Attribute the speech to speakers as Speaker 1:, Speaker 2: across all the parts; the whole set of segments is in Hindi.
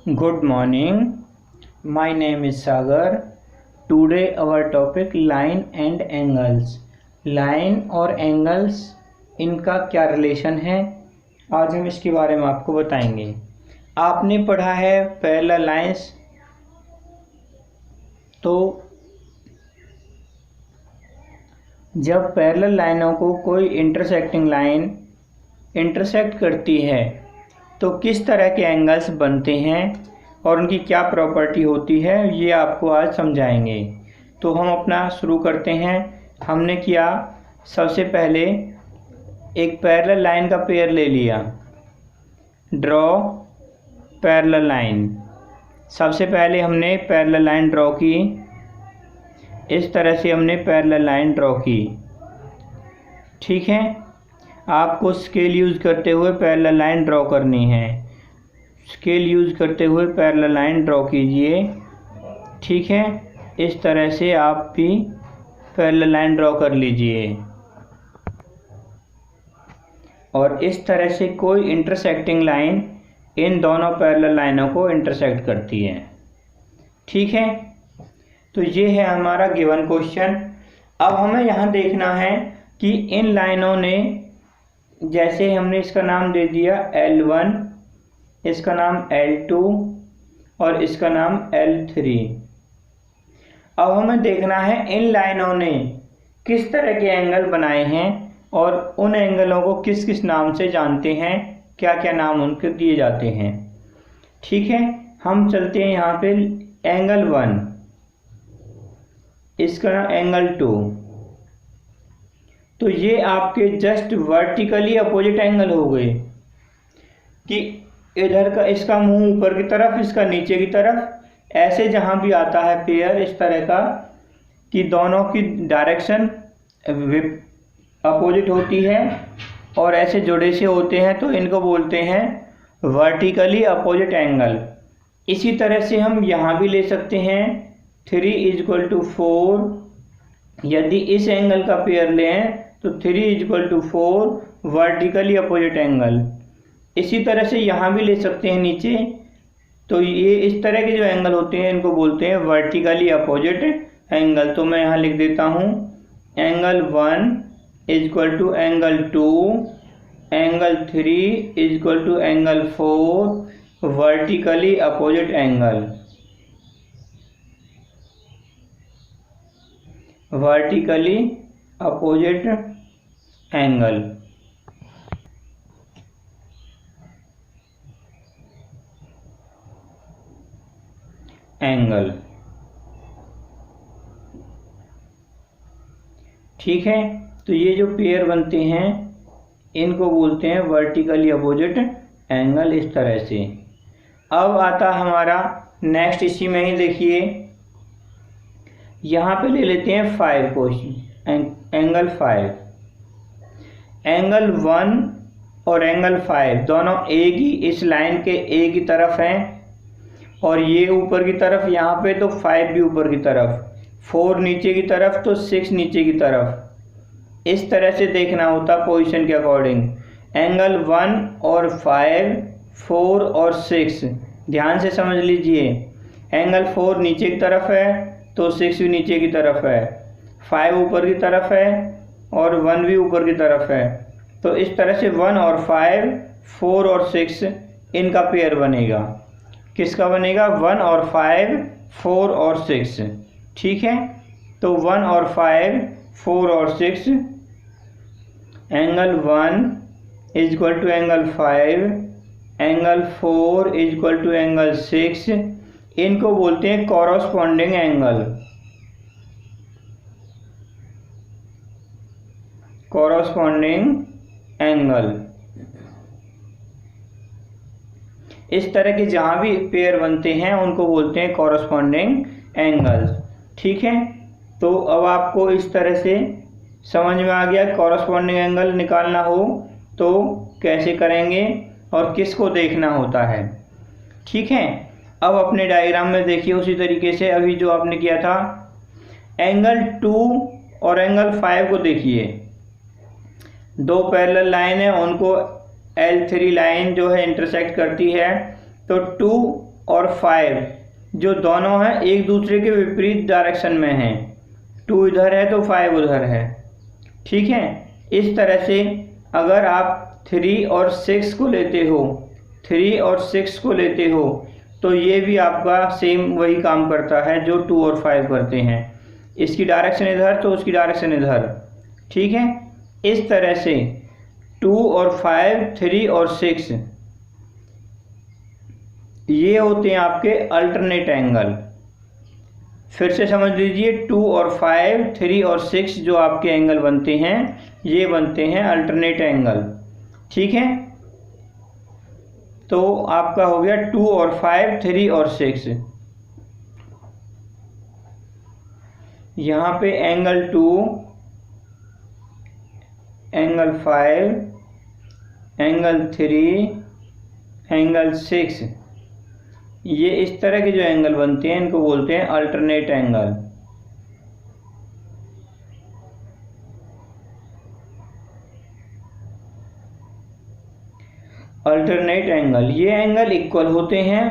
Speaker 1: Good morning. My name is Sagar. Today our topic line and angles. Line और angles इनका क्या रिलेशन है, आज हम इसके बारे में आपको बताएंगे। आपने पढ़ा है पैरेलल लाइंस, तो जब पैरेलल लाइनों को कोई इंटरसेक्टिंग लाइन इंटरसेक्ट करती है तो किस तरह के एंगल्स बनते हैं और उनकी क्या प्रॉपर्टी होती है, ये आपको आज समझाएंगे। तो हम अपना शुरू करते हैं। हमने किया, सबसे पहले एक पैरेलल लाइन का पेयर ले लिया, ड्रॉ पैरेलल लाइन। सबसे पहले हमने पैरेलल लाइन ड्रॉ की, इस तरह से हमने पैरेलल लाइन ड्रॉ की। ठीक है, आपको स्केल यूज़ करते हुए पैरेलल लाइन ड्रॉ करनी है। स्केल यूज़ करते हुए पैरेलल लाइन ड्रॉ कीजिए। ठीक है, इस तरह से आप भी पैरेलल लाइन ड्रॉ कर लीजिए। और इस तरह से कोई इंटरसेक्टिंग लाइन इन दोनों पैरेलल लाइनों को इंटरसेक्ट करती है। ठीक है, तो ये है हमारा गिवन क्वेश्चन। अब हमें यहाँ देखना है कि इन लाइनों ने, जैसे हमने इसका नाम दे दिया L1, इसका नाम L2 और इसका नाम L3। अब हमें देखना है इन लाइनों ने किस तरह के एंगल बनाए हैं और उन एंगलों को किस किस नाम से जानते हैं, क्या क्या नाम उनके दिए जाते हैं। ठीक है, हम चलते हैं यहाँ पे एंगल 1, इसका नाम एंगल 2। तो ये आपके जस्ट वर्टिकली अपोजिट एंगल हो गए कि इधर का इसका मुंह ऊपर की तरफ, इसका नीचे की तरफ। ऐसे जहाँ भी आता है पेयर इस तरह का कि दोनों की डायरेक्शन अपोजिट होती है और ऐसे जुड़े से होते हैं, तो इनको बोलते हैं वर्टिकली अपोजिट एंगल। इसी तरह से हम यहाँ भी ले सकते हैं 3 = 4। यदि इस एंगल का पेयर लें तो 3 = 4 वर्टिकली अपोजिट एंगल। इसी तरह से यहाँ भी ले सकते हैं नीचे। तो ये इस तरह के जो एंगल होते हैं इनको बोलते हैं वर्टिकली अपोजिट एंगल। तो मैं यहाँ लिख देता हूँ angle 1 = angle 2, angle 3 = angle 4 vertically opposite angle. Vertically opposite angle. Angle ठीक है, तो ये जो पेयर बनते हैं इनको बोलते हैं वर्टिकली अपोजिट एंगल, इस तरह से। अब आता हमारा नेक्स्ट, इसी में ही देखिए, यहाँ पे ले लेते हैं 5 क्वेश्चन। एंगल 5, एंगल 1 और एंगल 5 दोनों एक ही इस लाइन के एक ही तरफ हैं और ये ऊपर की तरफ, यहाँ पे तो 5 भी ऊपर की तरफ, 4 नीचे की तरफ, तो 6 नीचे की तरफ। इस तरह से देखना होता पोजीशन के अकॉर्डिंग। एंगल 1 और 5, 4 और 6 ध्यान से समझ लीजिए। एंगल 4 नीचे की तरफ है तो 6 भी नीचे की तरफ है, 5 ऊपर की तरफ है और 1 भी ऊपर की तरफ है। तो इस तरह से 1 और 5, 4 और 6 इनका पेयर बनेगा। किसका बनेगा? 1 और 5, 4 और 6। ठीक है, तो 1 और 5, 4 और 6, एंगल 1 = एंगल 5, एंगल 4 = एंगल 6। इनको बोलते हैं कॉरस्पॉन्डिंग एंगल। Corresponding angle. इस तरह के जहाँ भी पेयर बनते हैं उनको बोलते हैं कॉरस्पॉन्डिंग एंगल्स। ठीक है, तो अब आपको इस तरह से समझ में आ गया कॉरस्पॉन्डिंग एंगल निकालना हो तो कैसे करेंगे और किसको देखना होता है। ठीक है, अब अपने डायग्राम में देखिए उसी तरीके से अभी जो आपने किया था। एंगल 2 और एंगल 5 को देखिए, दो पैरेलल लाइन है, उनको L3 लाइन जो है इंटरसेक्ट करती है। तो 2 और 5 जो दोनों हैं एक दूसरे के विपरीत डायरेक्शन में हैं। 2 इधर है तो 5 उधर है। ठीक है, इस तरह से अगर आप 3 और 6 को लेते हो, 3 और 6 को लेते हो तो ये भी आपका सेम वही काम करता है जो 2 और 5 करते हैं। इसकी डायरेक्शन इधर तो उसकी डायरेक्शन इधर। ठीक है, इस तरह से 2 और 5, 3 और 6 ये होते हैं आपके अल्टरनेट एंगल। फिर से समझ लीजिए, 2 और 5, 3 और 6 जो आपके एंगल बनते हैं ये बनते हैं अल्टरनेट एंगल। ठीक है, तो आपका हो गया 2 और 5, 3 और 6। यहाँ पे एंगल 2, एंगल 5, एंगल 3, एंगल 6 ये इस तरह के जो एंगल बनते हैं इनको बोलते हैं अल्टरनेट एंगल। अल्टरनेट एंगल, ये एंगल इक्वल होते हैं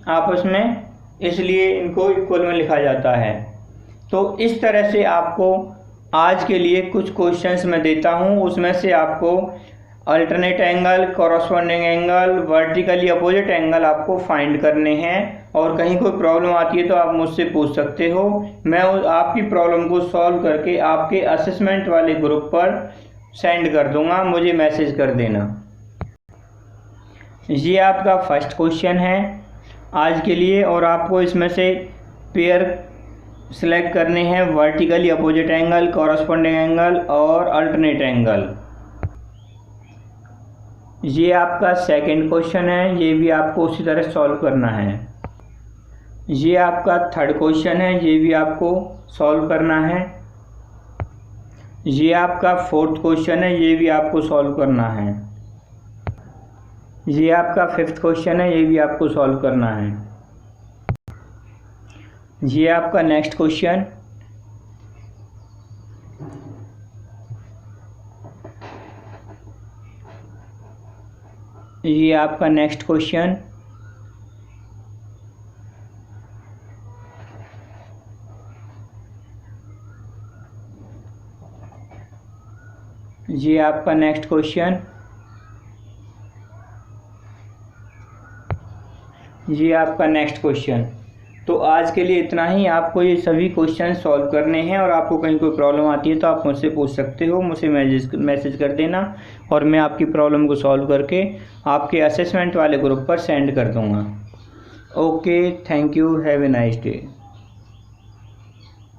Speaker 1: आपस में, इसलिए इनको इक्वल में लिखा जाता है। तो इस तरह से आपको आज के लिए कुछ क्वेश्चंस मैं देता हूँ, उसमें से आपको alternate angle, corresponding angle, vertically opposite angle आपको फाइंड करने हैं। और कहीं कोई प्रॉब्लम आती है तो आप मुझसे पूछ सकते हो, मैं आपकी प्रॉब्लम को सॉल्व करके आपके असेसमेंट वाले ग्रुप पर सेंड कर दूंगा, मुझे मैसेज कर देना। ये आपका फर्स्ट क्वेश्चन है आज के लिए, और आपको इसमें से पेयर सिलेक्ट करने हैं, vertically opposite angle, corresponding angle और अल्टरनेट एंगल। ये आपका सेकंड क्वेश्चन है, ये भी आपको उसी तरह सॉल्व करना है। ये आपका थर्ड क्वेश्चन है, ये भी आपको सॉल्व करना है। ये आपका फोर्थ क्वेश्चन है, ये भी आपको सॉल्व करना है। ये आपका फिफ्थ क्वेश्चन है, ये भी आपको सॉल्व करना है। ये आपका नेक्स्ट क्वेश्चन, ये आपका नेक्स्ट क्वेश्चन, ये आपका नेक्स्ट क्वेश्चन, ये आपका नेक्स्ट क्वेश्चन। तो आज के लिए इतना ही। आपको ये सभी क्वेश्चन सॉल्व करने हैं, और आपको कहीं कोई प्रॉब्लम आती है तो आप मुझसे पूछ सकते हो, मुझे मैसेज कर देना और मैं आपकी प्रॉब्लम को सॉल्व करके आपके असेसमेंट वाले ग्रुप पर सेंड कर दूंगा। Okay, thank you, have a nice day.